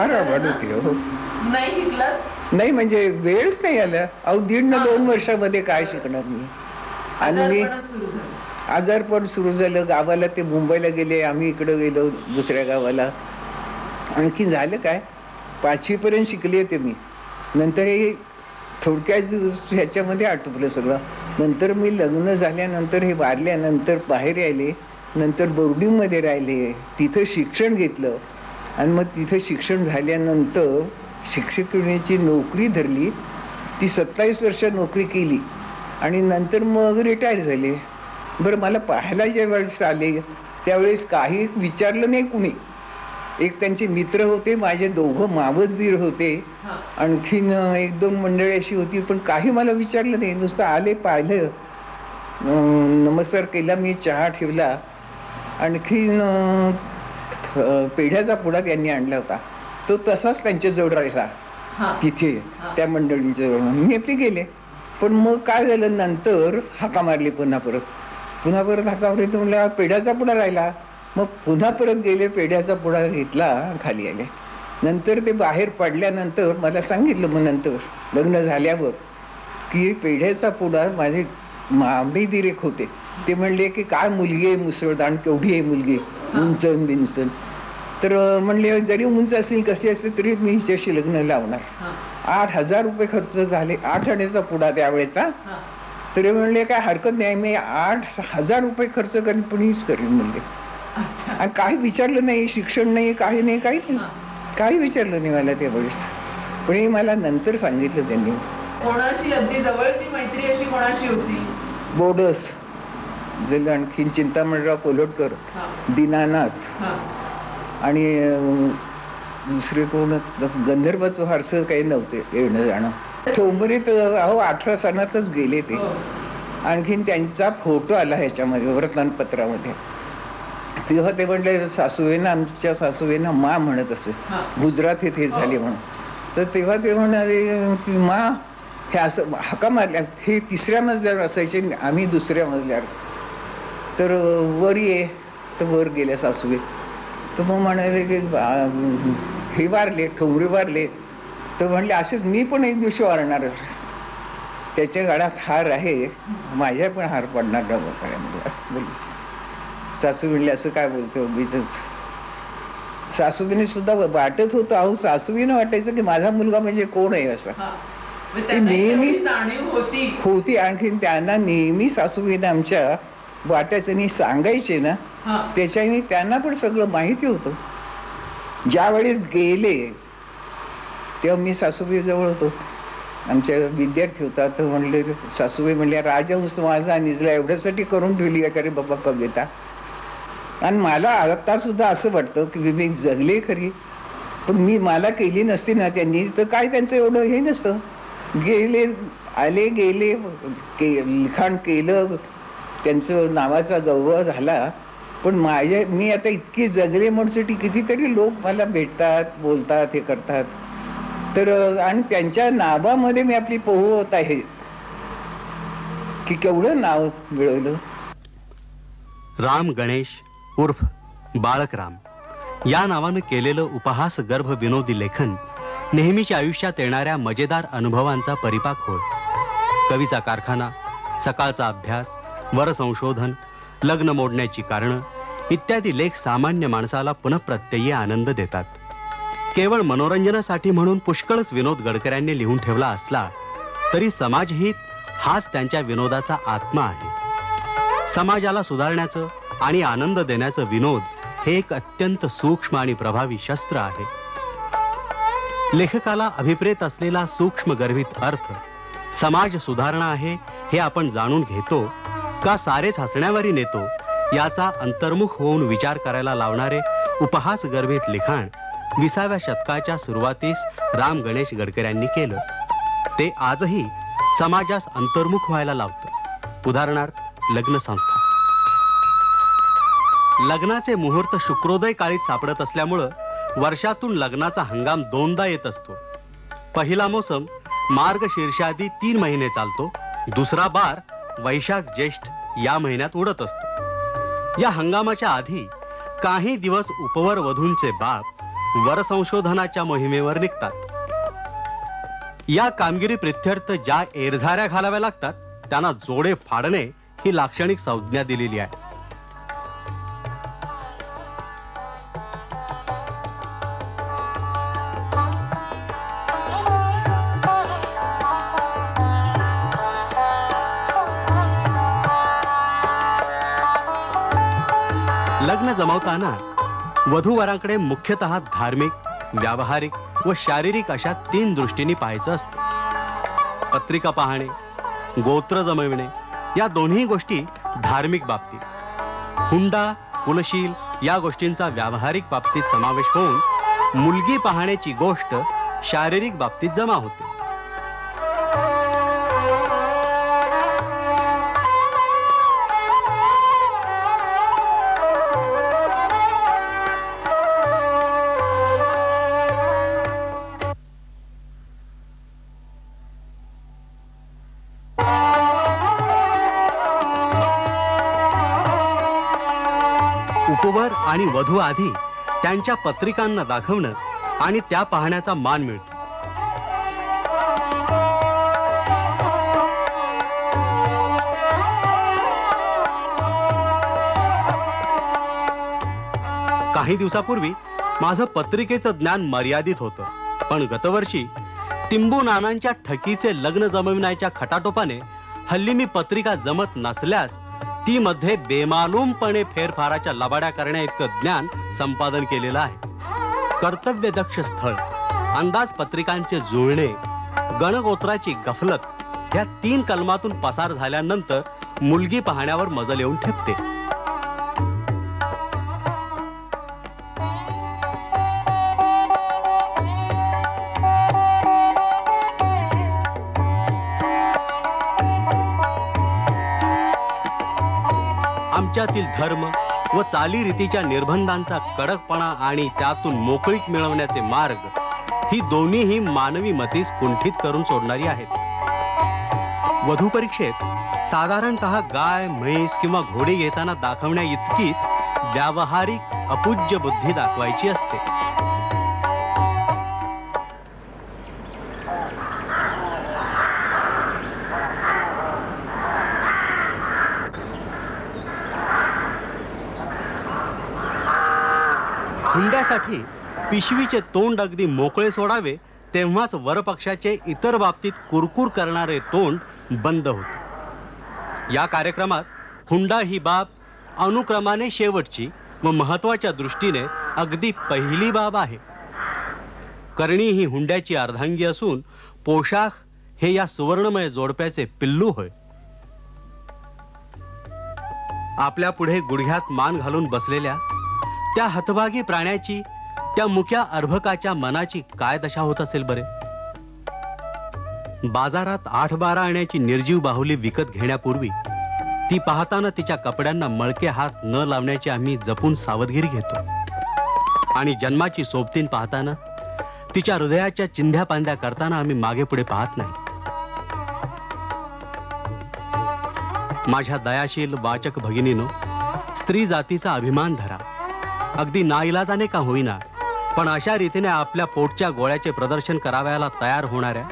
आवड होती. हो, नाही शिकलात? नाही म्हणजे वेळच नाही आला. अहो 1.5-2 वर्षामध्ये काय शिकणार मी? आणि मी आजारपण सुरू झालं, गावाला ते मुंबईला गेले, आम्ही इकडं गेलो दुसऱ्या गावाला. आणखी झालं काय, 5वी पर्यंत शिकले होते मी. नंतर हे थोडक्यात ह्याच्यामध्ये आटोपलं सगळं. नंतर मी लग्न झाल्यानंतर हे वारल्यानंतर बाहेर आले, नंतर बोर्डिंगमध्ये राहिले, तिथं शिक्षण घेतलं. आणि मग तिथं शिक्षण झाल्यानंतर शिक्षकिणीची नोकरी धरली. ती 27 वर्ष नोकरी केली आणि नंतर मग रिटायर झाले. बरं, मला पाहायला ज्यावेळेस आले त्यावेळेस काही विचारलं नाही कुणी. एक त्यांचे मित्र होते, माझे 2 मावस दीर होते, आणखीन 1-2 मंडळी अशी होती, पण काही मला विचारलं नाही. नुसतं आले, पाहिलं, नमस्कार केला, मी चहा ठेवला, आणखीन पेढ्याचा पुडा त्यांनी आणला होता, तो तसाच त्यांच्याजवळ राहिला तिथे त्या मंडळींजवळ. मी आपले गेले. पण मग काय झालं, नंतर हाका मारली पुन्हा परत. पुन्हा परत हाकावले तर म्हणलं पेढ्याचा पुडा राहिला. मग पुन्हा परत गेले, पेढ्याचा पुडा घेतला, खाली आले. नंतर ते बाहेर पडल्यानंतर मला सांगितलं, मग नंतर लग्न झाल्यावर, की पेढ्याचा पुडा माझे मामी दिरेक होते. ते म्हणले की काय मुलगी आहे मुसळदाण, केवढी आहे मुलगी, उंचन बिंचन. तर म्हणले जरी उंच असली कशी असते तरी मी हिच्याशी लग्न लावणार. 8,000 रुपये खर्च झाले, 8 आण्याचा पुडा त्यावेळेचा. तरी म्हणले काय हरकत नाही, मी 8,000 रुपये खर्च करीन, पण हीच करीन म्हणले. आणि काही विचारलं नाही, शिक्षण नाही, काही नाही, काही नाही, काही विचारलं नाही मला त्यावेळेस. पण हे मला नंतर सांगितलं त्यांनी. कोणाशी अगदी जवळची मैत्री अशी कोणाशी होती? बोडस, आणखीन चिंतामणराव कोल्हटकर, दीनानाथ, आणि दुसरे कोण, गंधर्वाचं फारसं काही नव्हते येणं जाणं. ठोंबरीत 18 सणातच गेले ते. आणखीन त्यांचा फोटो आला ह्याच्यामध्ये वर्तमानपत्रामध्ये. तेव्हा ते म्हणले सासूवेनं, आमच्या सासूवेनं मा म्हणत असे, गुजरातीत हे झाले म्हणून. तर तेव्हा ते म्हणाले की मा हे असं हाका मारल्या. हे 3ऱ्या मजल्यावर असायचे, आम्ही 2ऱ्या मजल्यावर. तर वर ये, तर वर गेल्या सासूवे. तर मग म्हणाले की हे वारले, ठोंबरे वारले. तर म्हणले असेच मी पण एक दिवशी वारणार, त्याच्या गाड्यात हार आहे, माझ्या पण हार पडणार डबकाळ्यामध्ये, असं बोलले. सासू म्हणले असं काय बोलतो उगीच. सासूबाईने सुद्धा वाटत होतं, अहो सासूबाईनं वाटायचं की माझा मुलगा म्हणजे कोण आहे असं. ते नेहमी होती. आणखीन त्यांना नेहमी सासूबाईनं आमच्या वाटायचं आणि सांगायचे ना, त्याच्याने त्यांना पण सगळं माहिती होतं. ज्या वेळेस गेले तेव्हा मी सासूबाई जवळ होतो, आमच्या विद्यार्थी होता. तर म्हणले सासूबाई म्हणल्या राजहंस माझा निजला एवढ्यासाठी करून ठेवली आहे का रे बाबा कविता. आणि मला आता सुद्धा असं वाटतं की मी जगले खरी, पण मला केली नसती ना त्यांनी तर काय त्यांचं एवढं हे नसतं. गेले, आले गेले, लिखाण केलं, त्यांचं नावाचा गौरव झाला. पण मी आता इतकी जगले म्हणून कितीतरी लोक मला भेटतात, बोलतात, हे करतात. तर आणि त्यांच्या नावामध्ये मी आपली पोहोत आहे की केवढं नाव मिळवलं. राम गणेश उर्फ बाळकराम या नावानं केलेलं उपहास गर्भ विनोदी लेखन नेहमीच्या आयुष्यात येणाऱ्या मजेदार अनुभवांचा परिपाक होय. कवीचा कारखाना, सकाळचा अभ्यास, वरसंशोधन, लग्न मोडण्याची कारणं इत्यादी लेख सामान्य माणसाला पुनःप्रत्ययी आनंद देतात. केवळ मनोरंजनासाठी म्हणून पुष्कळच विनोद गडकऱ्यांनी लिहून ठेवला असला तरी समाजहित हाच त्यांच्या विनोदाचा आत्मा आहे. समाजाला सुधारण्याचं आणि आनंद देण्याचं विनोद हे एक अत्यंत सूक्ष्म आणि प्रभावी शस्त्र आहे. लेखकाला अभिप्रेत असलेला सूक्ष्म गर्भित अर्थ समाज सुधारणा आहे हे आपण जाणून घेतो का सारेच हसण्यावरी नेतो याचा अंतर्मुख होऊन विचार करायला लावणारे उपहास गर्भित लिखाण 20व्या शतकाच्या सुरुवातीस राम गणेश गडकऱ्यांनी केलं. ते आजही समाजास अंतर्मुख व्हायला लावतं. उदाहरणार्थ लग्न संस्था. लग्नाचे मुहूर्त शुक्रोदय काळीच सापडत असल्यामुळं वर्षातून लग्नाचा हंगाम 2दा येत असतो. पहिला मोसम मार्गशीर्षादी 3 महिने चालतो. दुसरा बार वैशाख ज्येष्ठ या महिन्यात उडत असतो. या हंगामाच्या आधी काही दिवस उपवर वधूंचे बाप वरसंशोधनाच्या मोहिमेवर निघतात. या कामगिरी प्रित्यर्थ ज्या एरझाऱ्या घालाव्या लागतात त्यांना जोडे फाडणे ही लाक्षणिक संज्ञा दिलेली आहे. लग्न जमवताना वधूवरांकडे मुख्यतः धार्मिक, व्यावहारिक व शारीरिक अशा 3 दृष्टींनी पाहायचं असतं. पत्रिका पाहणे, गोत्र जमविणे या दोन्ही गोष्टी धार्मिक बाबतीत, हुंडा, कुलशील या गोष्टींचा व्यावहारिक बाबतीत समावेश होऊन मुलगी पाहण्याची गोष्ट शारीरिक बाबतीत जमा होते. उपवर आणि वधू आधी त्यांच्या पत्रिकांना दाखवणं आणि त्या पाहण्याचा मान मिळतो. काही दिवसापूर्वी माझं पत्रिकेचं ज्ञान मर्यादित होतं, पण गतवर्षी तिंबू नानांच्या ठकीचे लग्न जमविण्याच्या खटाटोपाने हल्ली मी पत्रिका जमत नसल्यास ती मध्ये बेमालूमपणे फेरफाराच्या लबाड्या करण्या इतकं ज्ञान संपादन केलेलं आहे. कर्तव्यदक्ष स्थळ, अंदाज पत्रिकांचे जुळणे, गणगोत्राची गफलत या 3 कलमातून पसार झाल्यानंतर मुलगी पाहण्यावर मजल येऊन ठेपते. आमच्यातील धर्म व चालीरीतीच्या निर्बंधांचा कडकपणा आणि त्यातून मोकळीक मिळवण्याचे मार्ग ही दोन्हीही मानवी मतीस कुंठित करून सोडणारी आहेत. वधू परीक्षेत साधारणतः गाय, म्हैस किंवा घोडे घेताना दाखवण्या इतकीच व्यावहारिक अपूज्य बुद्धी दाखवायची असते. हुंड्यासाठी पिशवीचे तोंड अगदी मोकळे सोडावे, तेव्हाच वरपक्षाचे इतर बाबतीत कुरकुर करणारे तोंड बंद होते. या कार्यक्रमात हुंडा ही बाब अनुक्रमाने शेवटची व महत्वाच्या दृष्टीने अगदी पहिली बाब आहे. करणी ही हुंड्याची अर्धांगी असून पोशाख हे या सुवर्णमय जोडप्याचे पिल्लू होय. आपल्या पुढे गुडघ्यात मान घालून बसलेल्या त्या हतभागी प्राण्याची, त्या मुक्या अर्भकाच्या मनाची काय दशा होत असेल बरे. बाजारात 8-12 आण्याची निर्जीव बाहुली विकत घेण्यापूर्वी ती पाहताना तिच्या कपड्यांना मळके हात न लावण्याची आम्ही जपून सावधगिरी घेतो, आणि जन्माची सोबतीन पाहताना तिच्या हृदयाच्या चिंध्या पांद्या करताना आम्ही मागे पुढे पाहत नाही. माझ्या दयाशील वाचक भगिनीनो, स्त्री जातीचा अभिमान धरा. अगदी नाईलाजाने का होईना, पण अशा रीतीने आपल्या पोटच्या गोळ्याचे प्रदर्शन करावयाला तयार होणाऱ्या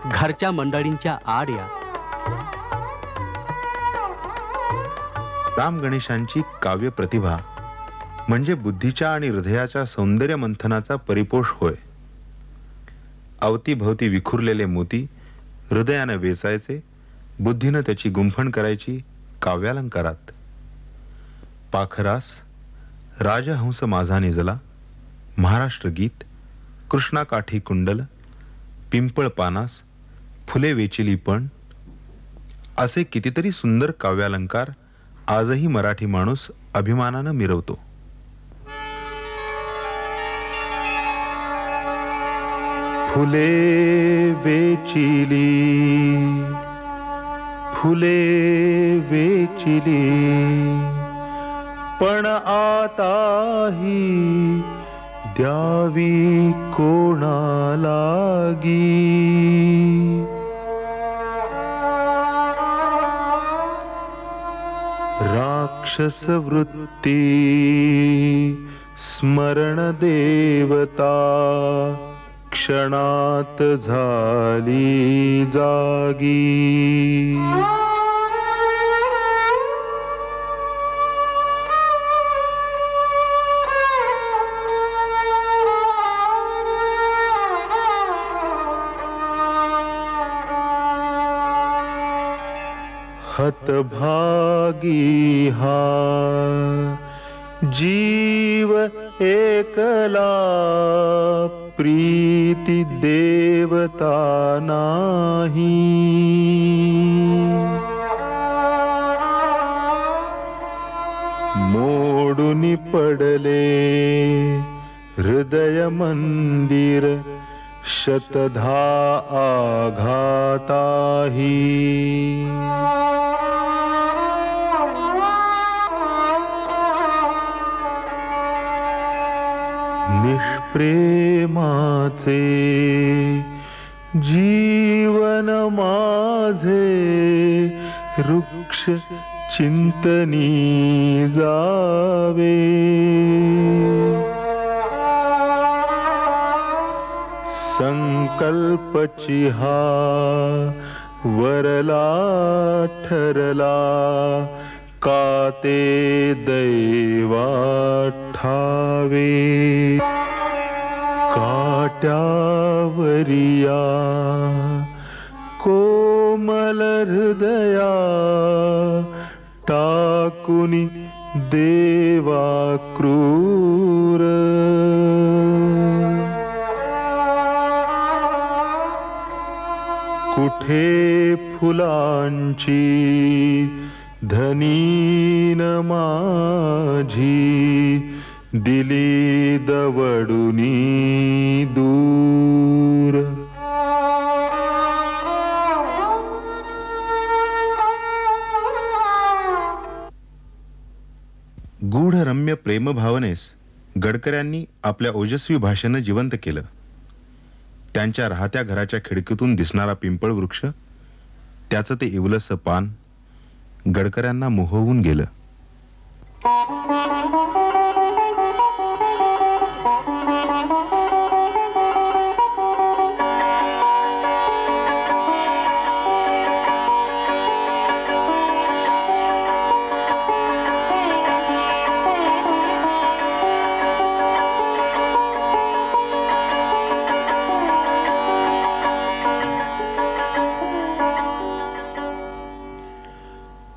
घरच्या मंडळींच्या आड या. राम गणेशांची काव्य प्रतिभा म्हणजे बुद्धीच्या आणि हृदयाच्या सौंदर्य मंथनाचा परिपोष होय. अवतीभवती विखुरलेले मोती हृदयानं वेचायचे, बुद्धीनं त्याची गुंफण करायची काव्यालंकारात. पाखरास, राजहंस माझा निजला, महाराष्ट्र गीत, कृष्णाकाठी कुंडल, पिंपळ पानास, फुले वेचिली पण, असे कितीतरी सुंदर काव्यालंकार आजही मराठी माणूस अभिमानानं मिरवतो. फुले वेचिली, फुले वेचिली, पण आताही द्यावी कोणालागी. राक्षस वृत्ती स्मरण देवता क्षणात झाली जागी. हतभागी हा जीव एकला, प्रीती देवता नाही. मोडून पडले हृदय मंदिर, शतधा आघाताही. निष्प्रेमाचे जीवन माझे, वृक्ष चिंतनी जावे संकल्पची हा वरला ठरला का ते दैवा ठावे काट्यावरिया कोमल हृदया टाकुनी देवा क्रूर कुठे फुलांची धनीन माझी दिली दवडुनी दूर गूढरम्य प्रेमभावनेस गडकऱ्यांनी आपल्या ओजस्वी भाषेनं जिवंत केलं. त्यांच्या राहत्या घराच्या खिडकीतून दिसणारा पिंपळ वृक्ष, त्याचं ते इवलसं पान गडकऱ्यांना मोहवून गेलं.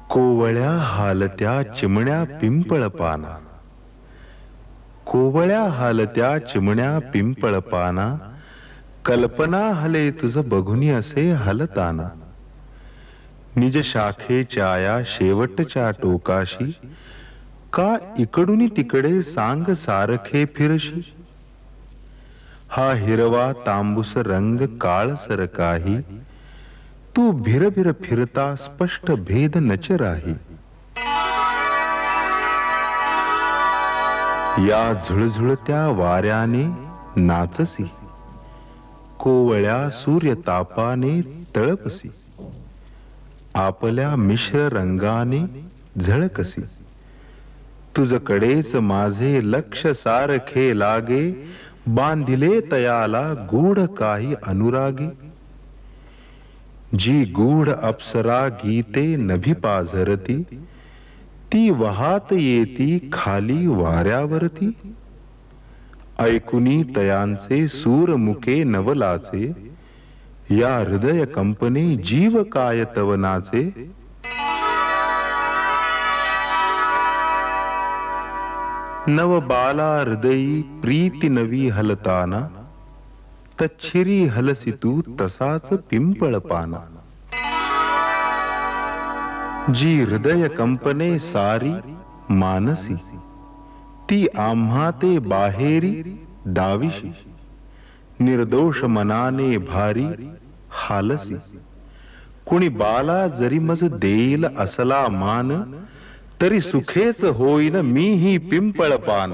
कोवळ्या हालत्या चिमण्या पिंपळ पाना, कोवळ्या हालत्या चिमण्या पिंपळ पाना, कल्पना हले तुझ बघुनी असे हलताना. निज शाखेच्या या शेवटच्या टोकाशी का इकडून तिकडे सांग सारखे फिरशी. हा हिरवा तांबूस रंग काळसर काही, तू भिरभिर फिरता स्पष्ट भेद नच राही. या झुळझुळत्या वाऱ्याने नाचसी, कोवळ्या सूर्यतापाने तळपसी, आपल्या मिश्र रंगाने झळकसी. तुझकडेच माझे लक्ष सारखे लागे, बांधिले तयाला गूढ काही अनुरागे. जी गूढ अप्सरा गीते नभी पाझरती, ती वहात येती खाली वाऱ्यावरती. ऐकुनी तयांचे सूरमुके नवलाचे, या हृदय कंपने जीव काय तवनाचे. नव बाला हृदयी प्रीती नवी हलताना, तच्छिरी हलसी तू तसाच पिंपळ पाना. जी हृदय कंपने सारी मानसी, ती आम्हा ते बाहेरी दाविशी. निर्दोष मनाने भारी हालसी, कुणी बाला जरी मज देईल असला मान, तरी सुखेच होईन मी ही पिंपळ पान.